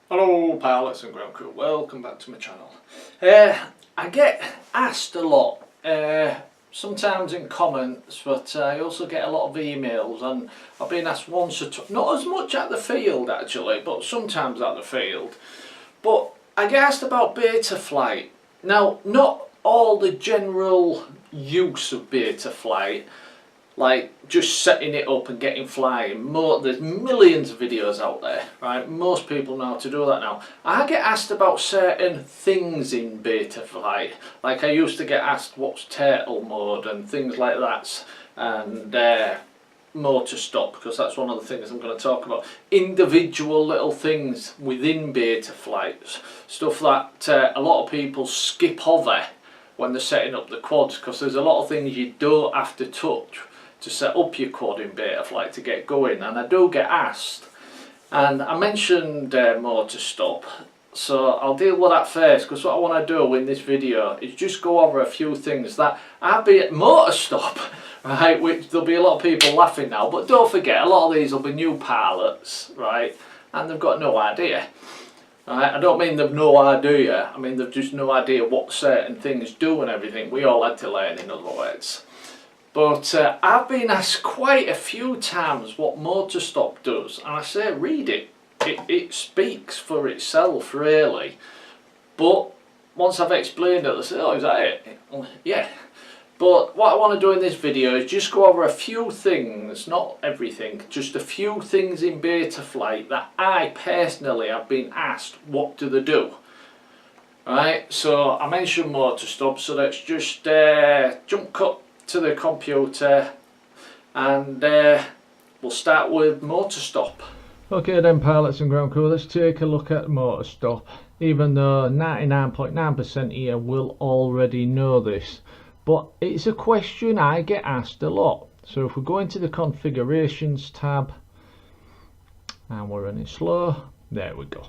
Hello pilots and ground crew, welcome back to my channel. I get asked a lot, sometimes in comments, but I also get a lot of emails, and I've been asked once or twice, not as much at the field actually, but sometimes at the field. But I get asked about Betaflight. Now, not all the general use of Betaflight, like just setting it up and getting flying. There's millions of videos out there, right? Most people know how to do that now. I get asked about certain things in Betaflight. Like I used to get asked what's turtle mode and things like that, and motor stop, because that's one of the things I'm going to talk about. Individual little things within Betaflight, stuff that a lot of people skip over when they're setting up the quads, because there's a lot of things you don't have to touch to set up your quad in Betaflight to get going, and I do get asked. And I mentioned motor stop, so I'll deal with that first, because what I want to do in this video is just go over a few things that I've been at motor stop, right, which there'll be a lot of people laughing now, but don't forget, a lot of these will be new pilots, right, and they've got no idea. Right, I don't mean they've no idea, I mean they've just no idea what certain things do and everything. We all had to learn, in other words. But I've been asked quite a few times what motor stop does, and I say read it. It speaks for itself really. But once I've explained it, they say, oh, is that it? Yeah. But what I want to do in this video is just go over a few things, not everything, just a few things in Betaflight that I personally have been asked what do they do. Right, so I mentioned motor stop, so let's just jump cut to the computer, and we'll start with motor stop. Okay then pilots and ground crew, let's take a look at motor stop, even though 99.9% of you will already know this, but it's a question I get asked a lot. So if we go into the configurations tab, and we're running slow, there we go.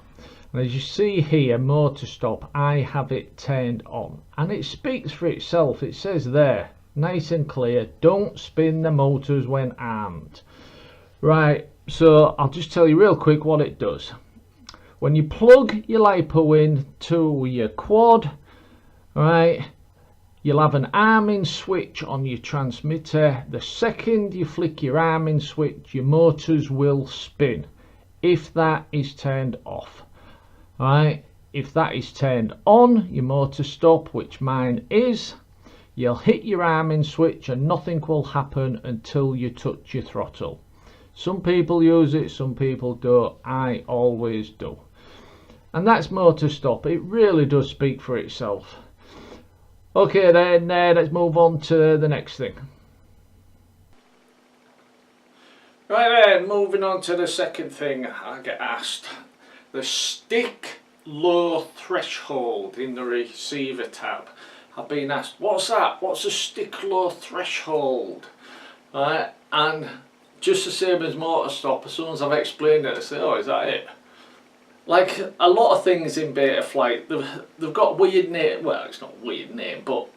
And as you see here, motor stop, I have it turned on, and it speaks for itself. It says there, nice and clear, don't spin the motors when armed. Right, so I'll just tell you real quick what it does. When you plug your LiPo in to your quad, right, you'll have an arming switch on your transmitter. The second you flick your arming switch, your motors will spin if that is turned off. Right, if that is turned on, your motor stop, which mine is, you'll hit your arming switch and nothing will happen until you touch your throttle. Some people use it, some people don't. I always do. And that's motor stop. It really does speak for itself. Okay then, let's move on to the next thing. Right then, moving on to the second thing I get asked. The stick low threshold in the receiver tab. I've been asked, what's that? What's a stick low threshold? Right, and just the same as motor stop, as soon as I've explained it, I say, oh, is that it? Like a lot of things in Betaflight, they've got weird name. Well, it's not a weird name, but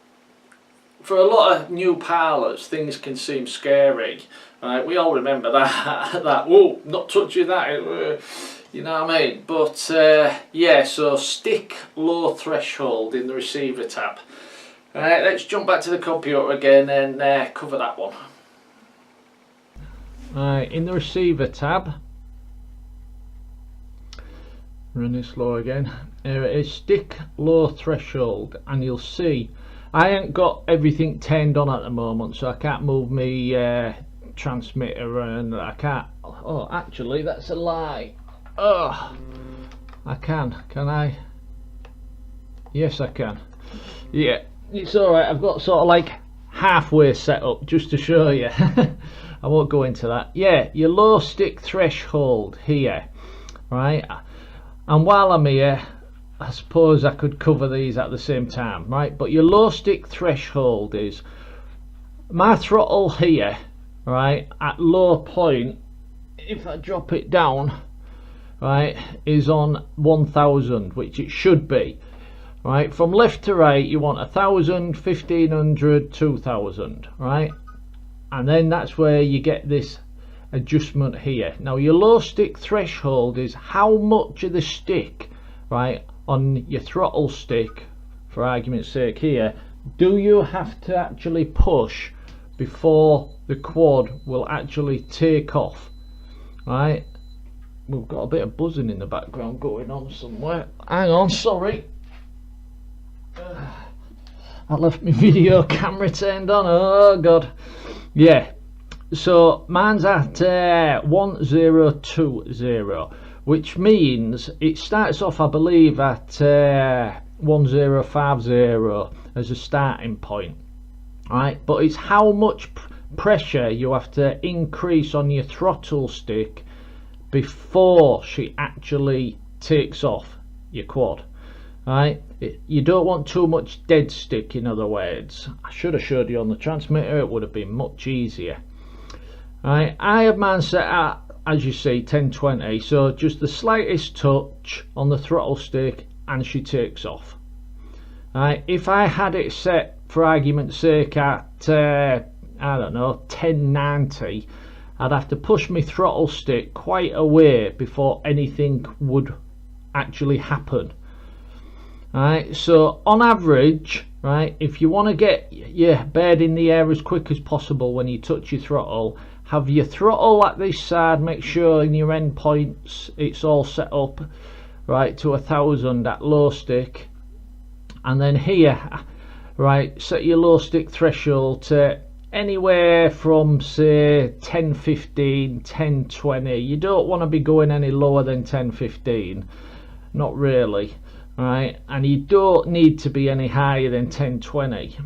for a lot of new pilots, things can seem scary. Right, we all remember that. Whoa, not touching that. You know what I mean? But yeah, so stick low threshold in the receiver tab. Alright, let's jump back to the computer again and cover that one. Alright, in the receiver tab, running slow again, here it is, stick low threshold, and you'll see I ain't got everything turned on at the moment, so I can't move my transmitter, and I can't, oh actually that's a lie. Oh, I can I? Yes I can. Yeah, it's alright, I've got sort of like halfway set up just to show you. I won't go into that. Yeah, your low stick threshold here, right, and while I'm here I suppose I could cover these at the same time, right, but your low stick threshold is my throttle here, right, at low point, if I drop it down, right, is on 1000, which it should be. Right, from left to right you want 1000, 1500, 2000, right, and then that's where you get this adjustment here. Now your low stick threshold is how much of the stick, right, on your throttle stick, for argument's sake here, do you have to actually push before the quad will actually take off, right? We've got a bit of buzzing in the background going on somewhere. Hang on, sorry. I left my video camera turned on. Oh god. Yeah. So mine's at 1020, which means it starts off, I believe, at 1050 as a starting point. Right, but it's how much pressure you have to increase on your throttle stick before she actually takes off your quad. Right, you don't want too much dead stick, in other words. I should have showed you on the transmitter, it would have been much easier. Right, I have mine set at, as you see, 1020, so just the slightest touch on the throttle stick and she takes off. Right, if I had it set, for argument's sake, at I don't know, 1090, I'd have to push my throttle stick quite a way before anything would actually happen. Right, so on average, right, if you want to get your bird in the air as quick as possible when you touch your throttle, have your throttle at this side, make sure in your end points it's all set up right to 1000 at low stick, and then here, right, set your low stick threshold to anywhere from say 1015, 1020. You don't want to be going any lower than 1015, not really. Right, and you don't need to be any higher than 1020.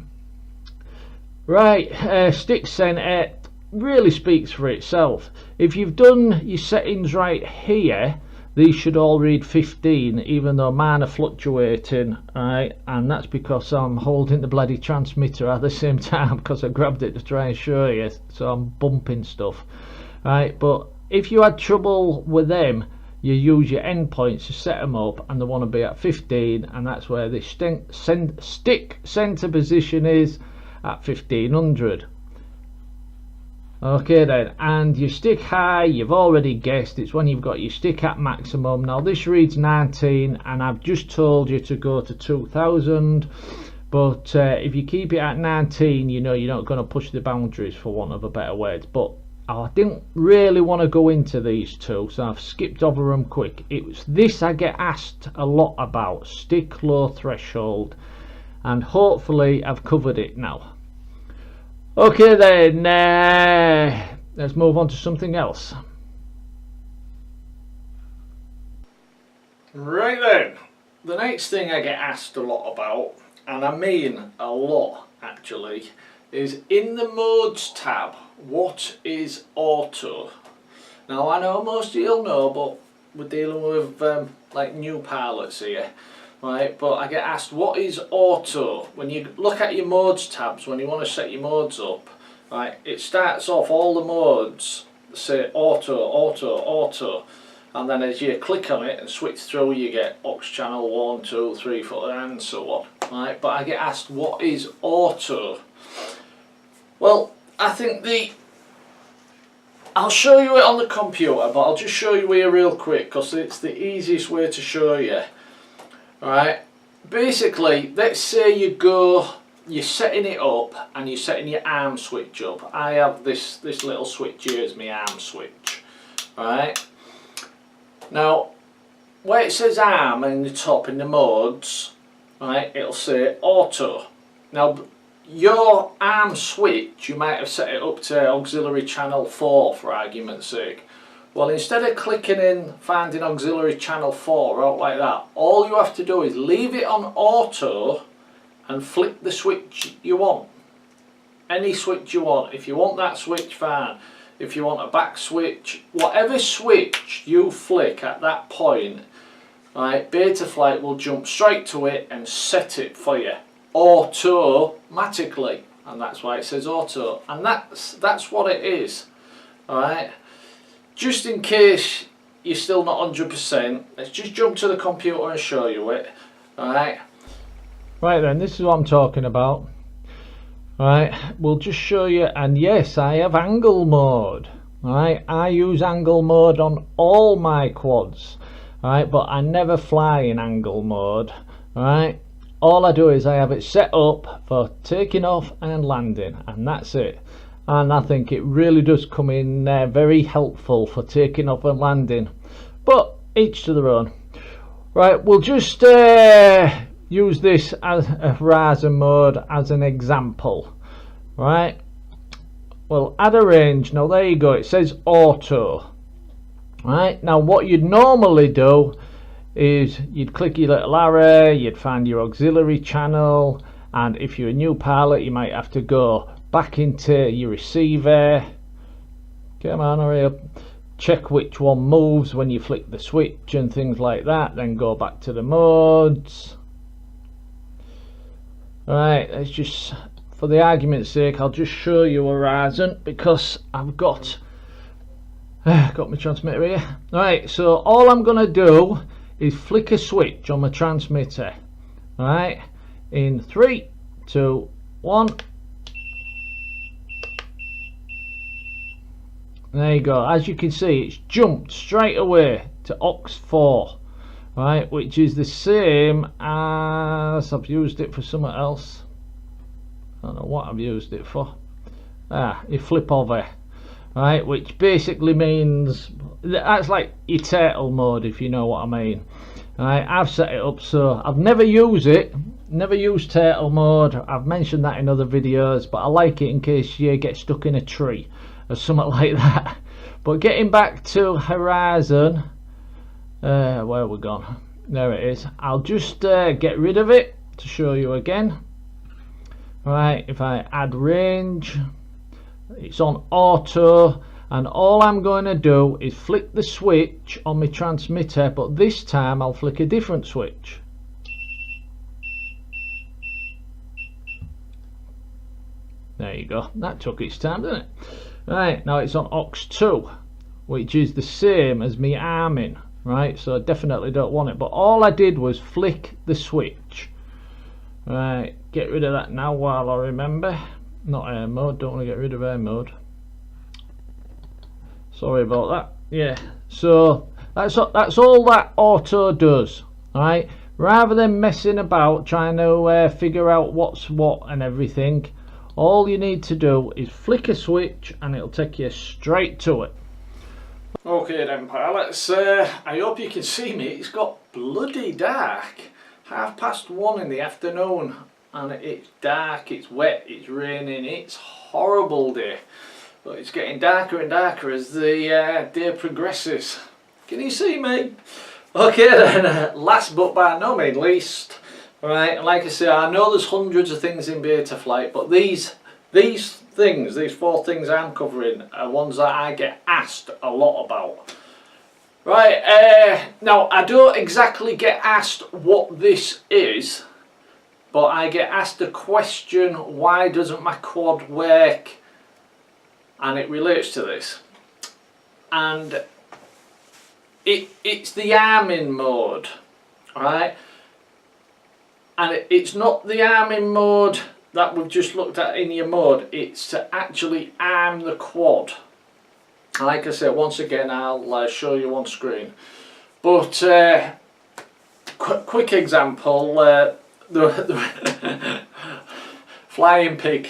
Right, stick center really speaks for itself. If you've done your settings right here, these should all read 15, even though mine are fluctuating, right, and that's because I'm holding the bloody transmitter at the same time because I grabbed it to try and show you, so I'm bumping stuff. Right, but if you had trouble with them, you use your endpoints to set them up, and they want to be at 15, and that's where the stick center position is, at 1500. Okay then, and your stick high, you've already guessed, it's when you've got your stick at maximum. Now this reads 19, and I've just told you to go to 2000, but if you keep it at 19, you know you're not going to push the boundaries, for want of a better word. But I didn't really want to go into these two, so I've skipped over them quick. It was this I get asked a lot about, stick low threshold, and hopefully I've covered it now. Okay then, let's move on to something else. Right then, the next thing I get asked a lot about, and I mean a lot actually, is in the modes tab, what is auto? Now I know most of you'll know, but we're dealing with like new pilots here, right? But I get asked, what is auto? When you look at your modes tabs, when you want to set your modes up, right, it starts off all the modes say auto, auto, auto, and then as you click on it and switch through, you get aux channel 1, 2, 3, 4 and so on, right? But I get asked, what is auto? Well, I think I'll show you it on the computer, but I'll just show you here real quick because it's the easiest way to show you. Alright, basically, let's say you're setting it up and you're setting your arm switch up. I have this little switch here as my arm switch. Alright, now where it says arm in the top in the modes, right, it'll say auto. Now your arm switch, you might have set it up to auxiliary channel 4 for argument's sake. Well, instead of clicking in finding auxiliary channel 4 out like that, all you have to do is leave it on auto and flick the switch you want. Any switch you want. If you want that switch, fine. If you want a back switch, whatever switch you flick at that point, right, Betaflight will jump straight to it and set it for you automatically, and that's why it says auto, and that's what it is. Alright, just in case you're still not 100%, let's just jump to the computer and show you it. Alright, right then, this is what I'm talking about. Alright, we'll just show you, and yes, I have angle mode. Alright, I use angle mode on all my quads. Alright, but I never fly in angle mode. Alright, all I do is I have it set up for taking off and landing, and that's it. And I think it really does come in very helpful for taking off and landing, but each to their own. Right, we'll just use this as a horizon mode as an example. Right, we'll add a range. Now there you go, it says auto. Right, now what you'd normally do is you'd click your little arrow, you'd find your auxiliary channel, and if you're a new pilot you might have to go back into your receiver. Come on, hurry up. Check which one moves when you flick the switch and things like that, then go back to the modes. Right, let's just, for the argument's sake, I'll just show you horizon because I've got my transmitter here. Right, so all I'm gonna do is flick a switch on my transmitter. Right, in 3, 2, 1. There you go. As you can see, it's jumped straight away to aux 4, right, which is the same as, I've used it for something else. I don't know what I've used it for. You flip over, right, which basically means that's like your turtle mode, if you know what I mean. Right, I've set it up so I've never used turtle mode. I've mentioned that in other videos, but I like it in case you get stuck in a tree or something like that. But getting back to horizon, where have we gone? There it is. I'll just get rid of it to show you again. Right, if I add range, it's on auto, and all I'm going to do is flick the switch on my transmitter, but this time I'll flick a different switch. There you go. That took its time, didn't it? Right, now it's on aux 2, which is the same as me arming, right, so I definitely don't want it, but all I did was flick the switch. Right, get rid of that now while I remember. Not air mode, don't want to get rid of air mode. Sorry about that. Yeah, so that's all that auto does. Alright, rather than messing about trying to figure out what's what and everything, all you need to do is flick a switch and it'll take you straight to it. Okay then pilots, I hope you can see me. It's got bloody dark. 1:30 in the afternoon and it's dark, it's wet, it's raining, it's horrible day. But it's getting darker and darker as the day progresses. Can you see me? Okay then, last but by no means least, right, like I say, I know there's hundreds of things in Betaflight, but these 4 things I'm covering are ones that I get asked a lot about. Right, now I don't exactly get asked what this is, but I get asked a question, why doesn't my quad work? And it relates to this. And it's the arming mode, right? And it's not the arming mode that we've just looked at in your mode, it's to actually arm the quad. Like I said, once again I'll show you on screen. But quick example, the flying pig.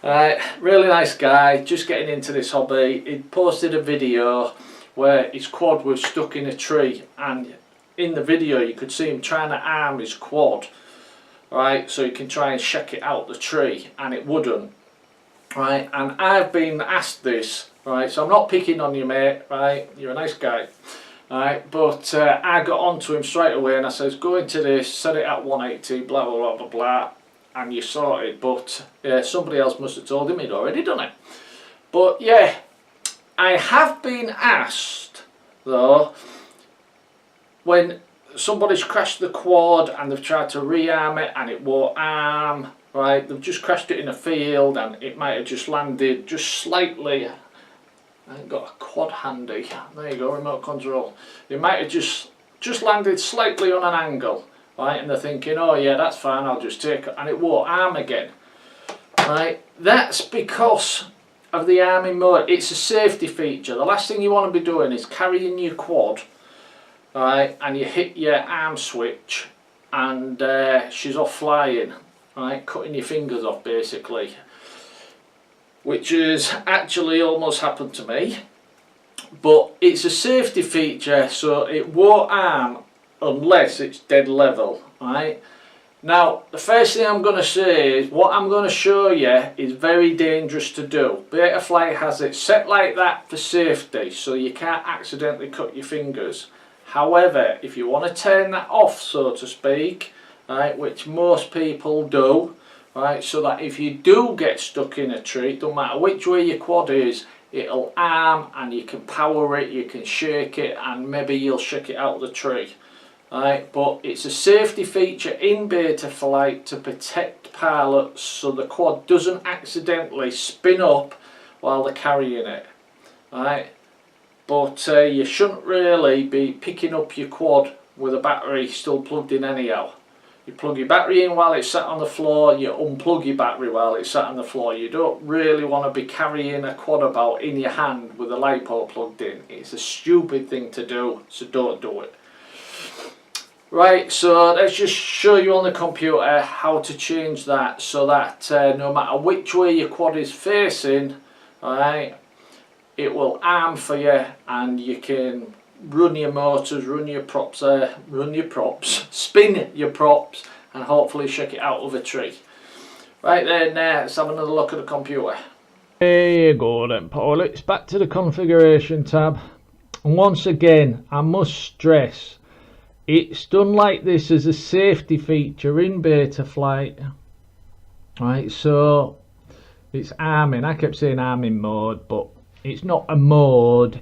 Really nice guy, just getting into this hobby. He posted a video where his quad was stuck in a tree, and in the video you could see him trying to arm his quad, right, so he can try and check it out the tree, and it wouldn't, right. And I've been asked this, right, so I'm not picking on you mate, right, you're a nice guy, right, but I got onto him straight away and I says, go into this, set it at 180, blah blah blah blah blah, and you sorted. But somebody else must have told him he'd already done it. But yeah, I have been asked though, when somebody's crashed the quad and they've tried to rearm it and it won't arm, right, they've just crashed it in a field and it might have just landed just slightly. I ain't got a quad handy. There you go, remote control. It might have just landed slightly on an angle, right, and they're thinking, oh yeah, that's fine, I'll just take it, and it won't arm again, right. That's because of the arming mode. It's a safety feature. The last thing you want to be doing is carrying your quad, right, and you hit your arm switch and she's off flying, right, cutting your fingers off basically, which has actually almost happened to me. But it's a safety feature, so it won't arm unless it's dead level, right. Now, the first thing I'm going to say is what I'm going to show you is very dangerous to do. Betaflight has it set like that for safety, so you can't accidentally cut your fingers. However, if you want to turn that off, so to speak, right, which most people do, right, so that if you do get stuck in a tree, don't matter which way your quad is, it'll arm and you can power it, you can shake it, and maybe you'll shake it out of the tree. Right, but it's a safety feature in Betaflight to protect pilots so the quad doesn't accidentally spin up while they're carrying it. Right, but you shouldn't really be picking up your quad with a battery still plugged in anyhow. You plug your battery in while it's sat on the floor, you unplug your battery while it's sat on the floor. You don't really want to be carrying a quad about in your hand with a LiPo plugged in. It's a stupid thing to do, so don't do it. Right, so let's just show you on the computer how to change that so that no matter which way your quad is facing, alright, it will arm for you and you can run your motors, run your props, spin your props and hopefully shake it out of a tree. Right then, let's have another look at the computer. There you go then, pilots, back to the configuration tab. And once again, I must stress, it's done like this as a safety feature in Betaflight. Right, so it's arming. I kept saying arming mode, but it's not a mode.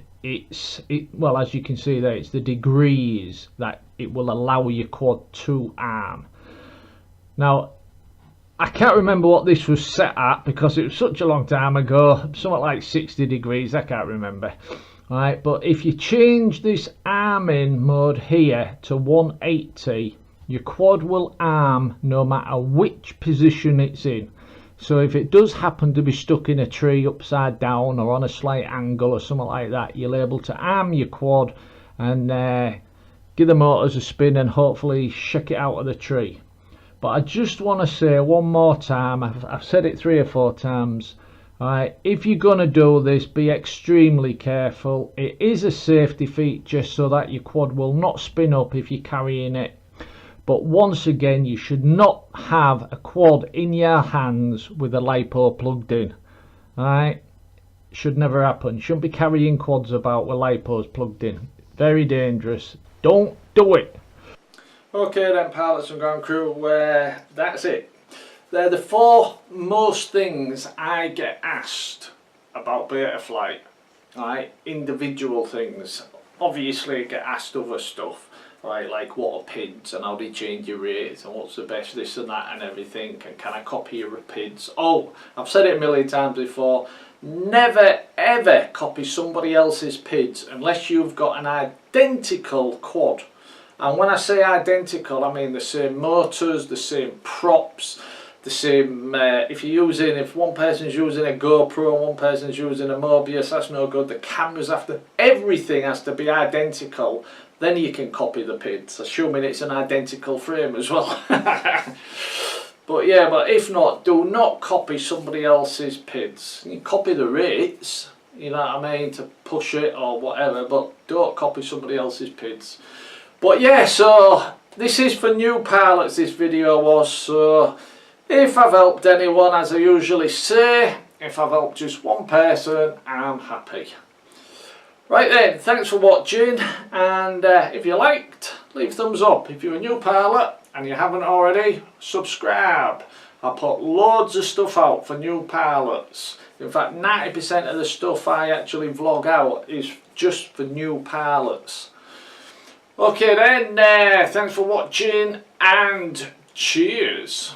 Well, as you can see there, it's the degrees that it will allow your quad to arm. Now, I can't remember what this was set at because it was such a long time ago. Something like 60 degrees, I can't remember. Right, but if you change this arming mode here to 180, your quad will arm no matter which position it's in. So if it does happen to be stuck in a tree upside down or on a slight angle or something like that, you'll be able to arm your quad and give the motors a spin and hopefully shake it out of the tree. But I just want to say one more time, I've said it 3 or 4 times, alright, if you're going to do this, be extremely careful. It is a safety feature so that your quad will not spin up if you're carrying it. But once again, you should not have a quad in your hands with a LiPo plugged in. Alright, should never happen. Shouldn't be carrying quads about with LiPos plugged in. Very dangerous. Don't do it. Okay then, pilots and ground crew, that's it. They're the 4 most things I get asked about Betaflight. Right, individual things. Obviously I get asked other stuff, right, like what are PIDs and how do you change your rates and what's the best this and that and everything, and can I copy your PIDs. Oh, I've said it a million times before, never ever copy somebody else's PIDs unless you've got an identical quad. And when I say identical, I mean the same motors, the same props, the same, if one person's using a GoPro and one person's using a Mobius, that's no good. The cameras everything has to be identical, then you can copy the PIDs, assuming it's an identical frame as well. But yeah, but if not, do not copy somebody else's PIDs. You can copy the rates, you know what I mean, to push it or whatever, but don't copy somebody else's PIDs. But yeah, so this is for new pilots, this video was, so if I've helped anyone, as I usually say, if I've helped just one person, I'm happy. Right then, thanks for watching, and if you liked, leave a thumbs up. If you're a new pilot and you haven't already, subscribe. I put loads of stuff out for new pilots. In fact, 90% of the stuff I actually vlog out is just for new pilots. Okay then, thanks for watching and cheers.